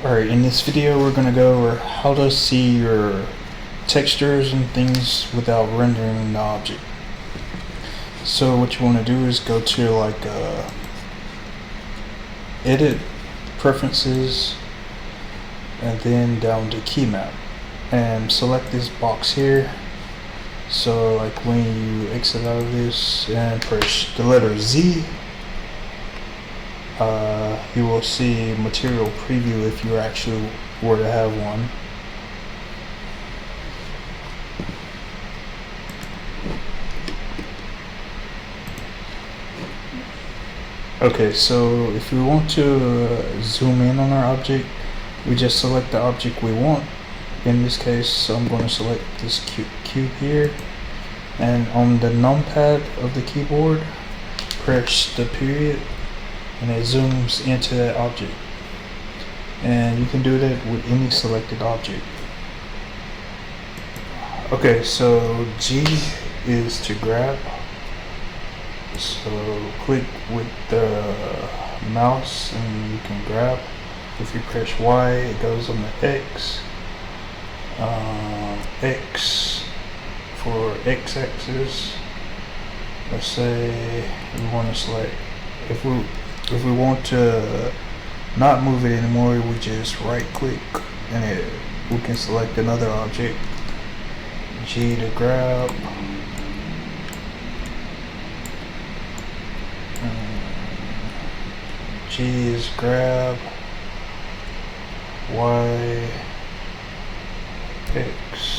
Alright, in this video we're going to go over how to see your textures and things without rendering the object. So what you want to do is go to like edit, preferences, and then down to key map and select this box here. So like when you exit out of this and press the letter Z, you will see material preview if you actually were to have one. Okay, so if we want to zoom in on our object, we just select the object we want. In this case, I'm going to select this cube here, and on the numpad of the keyboard, press the period, and it zooms into that object. And you can do that with any selected object. Okay, so G is to grab. So click with the mouse and you can grab. If you press Y, it goes on the X. X for X-axis. Let's say we want to select. If we want to not move it anymore, we just right click and we can select another object. G to grab. G is grab. Y, X.